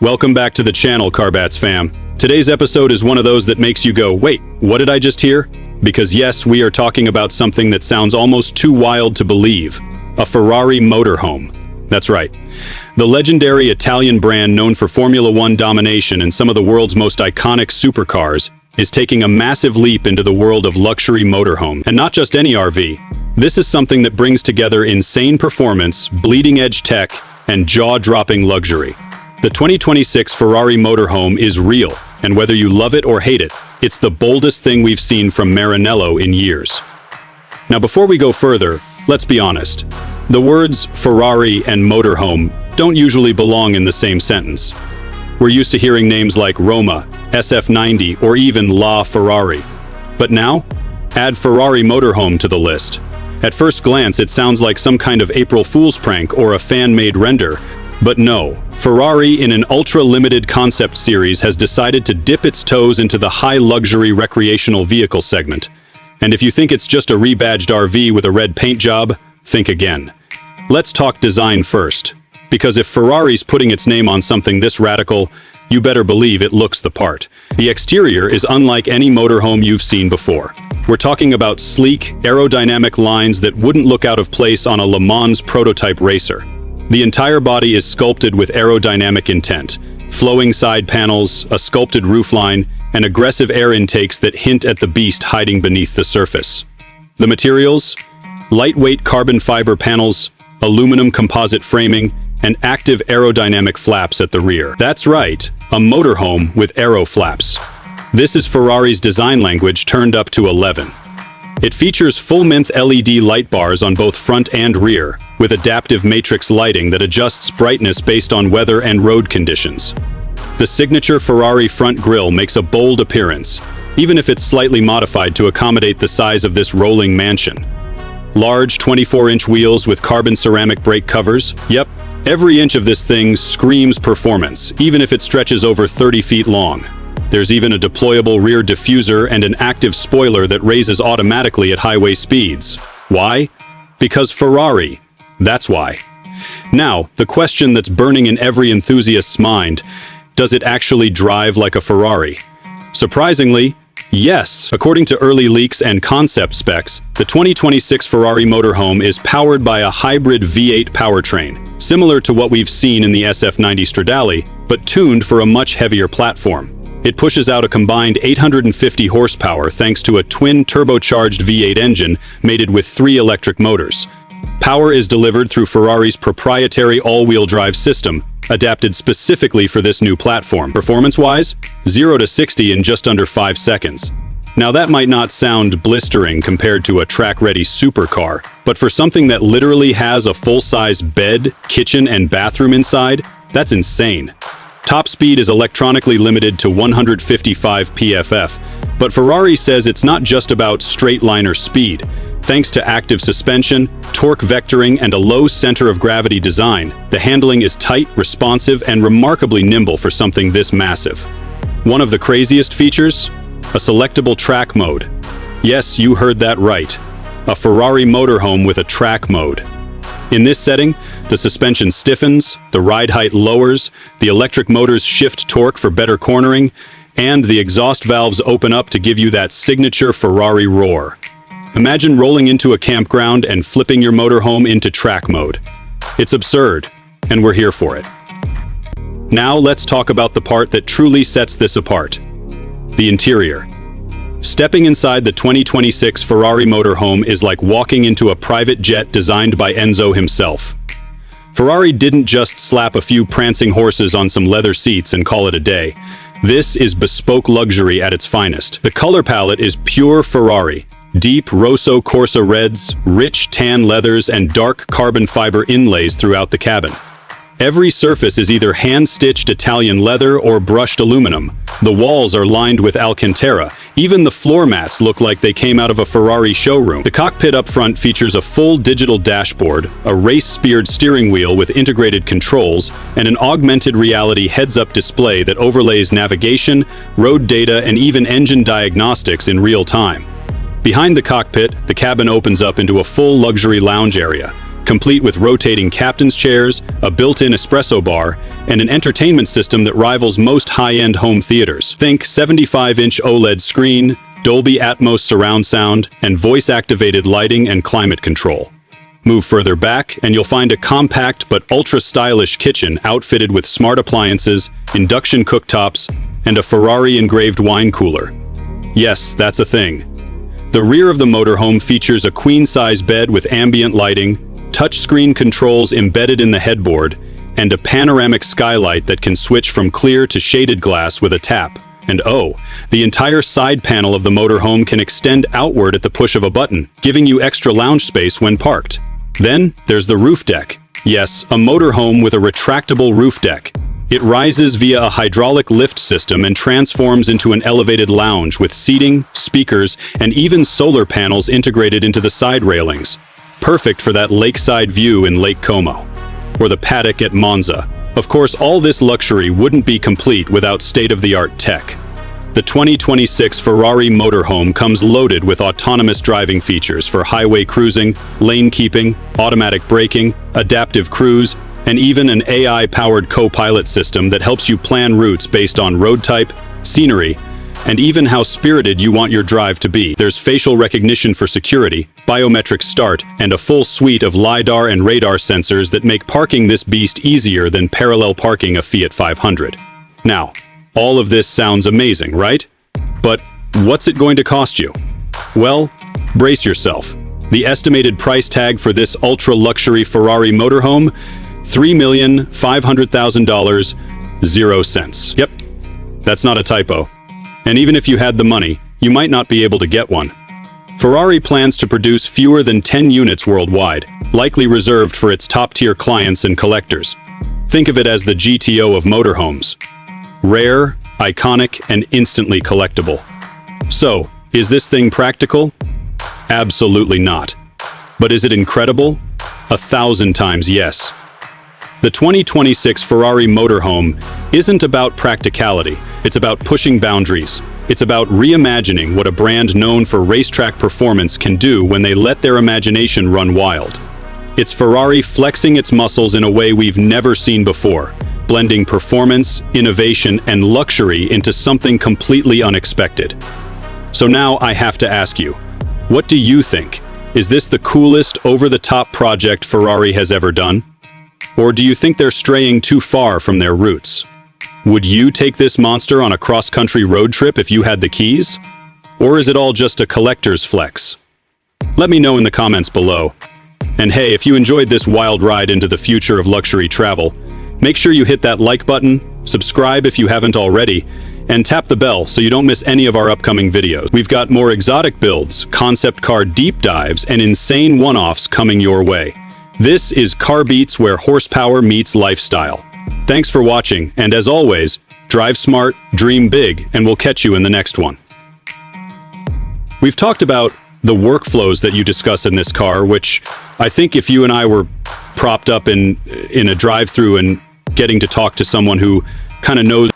Welcome back to the channel, Carbeats fam. Today's episode is one of those that makes you go, wait, what did I just hear? Because yes, we are talking about something that sounds almost too wild to believe. A Ferrari Motorhome. That's right. The legendary Italian brand known for Formula One domination and some of the world's most iconic supercars is taking a massive leap into the world of luxury motorhome. And not just any RV. This is something that brings together insane performance, bleeding-edge tech, and jaw-dropping luxury. The 2026 Ferrari Motorhome is real, and whether you love it or hate it, it's the boldest thing we've seen from Maranello in years. Now before we go further, let's be honest. The words Ferrari and motorhome don't usually belong in the same sentence. We're used to hearing names like Roma, SF90, or even La Ferrari. But now, add Ferrari Motorhome to the list. At first glance, it sounds like some kind of April Fool's prank or a fan-made render. But no, Ferrari in an ultra-limited concept series has decided to dip its toes into the high-luxury recreational vehicle segment. And if you think it's just a rebadged RV with a red paint job, think again. Let's talk design first. Because if Ferrari's putting its name on something this radical, you better believe it looks the part. The exterior is unlike any motorhome you've seen before. We're talking about sleek, aerodynamic lines that wouldn't look out of place on a Le Mans prototype racer. The entire body is sculpted with aerodynamic intent. Flowing side panels, a sculpted roofline, and aggressive air intakes that hint at the beast hiding beneath the surface. The materials? Lightweight carbon fiber panels, aluminum composite framing, and active aerodynamic flaps at the rear. That's right, a motorhome with aero flaps. This is Ferrari's design language turned up to 11. It features full-length LED light bars on both front and rear, with adaptive matrix lighting that adjusts brightness based on weather and road conditions. The signature Ferrari front grille makes a bold appearance, even if it's slightly modified to accommodate the size of this rolling mansion. Large 24-inch wheels with carbon ceramic brake covers. Yep, every inch of this thing screams performance, even if it stretches over 30 feet long. There's even a deployable rear diffuser and an active spoiler that raises automatically at highway speeds. Why? Because Ferrari. That's why. Now, the question that's burning in every enthusiast's mind, does it actually drive like a Ferrari? Surprisingly, yes. According to early leaks and concept specs, the 2026 Ferrari Motorhome is powered by a hybrid V8 powertrain, similar to what we've seen in the SF90 Stradale, but tuned for a much heavier platform. It pushes out a combined 850 horsepower thanks to a twin turbocharged V8 engine mated with 3 electric motors. Power is delivered through Ferrari's proprietary all-wheel drive system, adapted specifically for this new platform. Performance-wise, 0 to 60 in just under 5 seconds. Now that might not sound blistering compared to a track-ready supercar, but for something that literally has a full-size bed, kitchen, and bathroom inside, that's insane. Top speed is electronically limited to 155 pff, but Ferrari says it's not just about straight-liner speed. Thanks to active suspension, torque vectoring, and a low center of gravity design, the handling is tight, responsive, and remarkably nimble for something this massive. One of the craziest features? A selectable track mode. Yes, you heard that right. A Ferrari motorhome with a track mode. In this setting, the suspension stiffens, the ride height lowers, the electric motors shift torque for better cornering, and the exhaust valves open up to give you that signature Ferrari roar. Imagine rolling into a campground and flipping your motorhome into track mode. It's absurd, and we're here for it. Now let's talk about the part that truly sets this apart. The interior. Stepping inside the 2026 Ferrari Motorhome is like walking into a private jet designed by Enzo himself. Ferrari didn't just slap a few prancing horses on some leather seats and call it a day. This is bespoke luxury at its finest. The color palette is pure Ferrari. Deep Rosso Corsa reds, rich tan leathers, and dark carbon fiber inlays throughout the cabin. Every surface is either hand-stitched Italian leather or brushed aluminum. The walls are lined with Alcantara. Even the floor mats look like they came out of a Ferrari showroom. The cockpit up front features a full digital dashboard, a race-speared steering wheel with integrated controls, and an augmented reality heads-up display that overlays navigation, road data, and even engine diagnostics in real time. Behind the cockpit, the cabin opens up into a full luxury lounge area. complete with rotating captain's chairs, a built-in espresso bar, and an entertainment system that rivals most high-end home theaters. Think 75-inch OLED screen, Dolby Atmos surround sound, and voice-activated lighting and climate control. Move further back, and you'll find a compact but ultra-stylish kitchen outfitted with smart appliances, induction cooktops, and a Ferrari-engraved wine cooler. Yes, that's a thing. The rear of the motorhome features a queen-size bed with ambient lighting, touchscreen controls embedded in the headboard, and a panoramic skylight that can switch from clear to shaded glass with a tap. And oh, the entire side panel of the motorhome can extend outward at the push of a button, giving you extra lounge space when parked. Then, there's the roof deck. Yes, a motorhome with a retractable roof deck. It rises via a hydraulic lift system and transforms into an elevated lounge with seating, speakers, and even solar panels integrated into the side railings. Perfect for that lakeside view in Lake Como, or the paddock at Monza. Of course, all this luxury wouldn't be complete without state-of-the-art tech. The 2026 Ferrari Motorhome comes loaded with autonomous driving features for highway cruising, lane keeping, automatic braking, adaptive cruise, and even an AI-powered co-pilot system that helps you plan routes based on road type, scenery, and even how spirited you want your drive to be. There's facial recognition for security, biometric start, and a full suite of LiDAR and radar sensors that make parking this beast easier than parallel parking a Fiat 500. Now, all of this sounds amazing, right? But what's it going to cost you? Well, brace yourself. The estimated price tag for this ultra-luxury Ferrari motorhome? $3,500,000, 0 cents. Yep, that's not a typo. And even if you had the money, you might not be able to get one. Ferrari plans to produce fewer than 10 units worldwide, likely reserved for its top-tier clients and collectors. Think of it as the GTO of motorhomes. Rare, iconic, and instantly collectible. So, is this thing practical? Absolutely not. But is it incredible? 1,000 times yes. The 2026 Ferrari Motorhome isn't about practicality, it's about pushing boundaries. It's about reimagining what a brand known for racetrack performance can do when they let their imagination run wild. It's Ferrari flexing its muscles in a way we've never seen before, blending performance, innovation, and luxury into something completely unexpected. So now I have to ask you, what do you think? Is this the coolest, over-the-top project Ferrari has ever done? Or do you think they're straying too far from their roots? Would you take this monster on a cross-country road trip if you had the keys? Or is it all just a collector's flex? Let me know in the comments below. And hey, if you enjoyed this wild ride into the future of luxury travel, make sure you hit that like button, subscribe if you haven't already, and tap the bell so you don't miss any of our upcoming videos. We've got more exotic builds, concept car deep dives, and insane one-offs coming your way. This is Carbeats, where horsepower meets lifestyle. Thanks for watching, and as always, drive smart, dream big, and we'll catch you in the next one. We've talked about the workflows that you discuss in this car, which I think if you and I were propped up in a drive-through and getting to talk to someone who kind of knows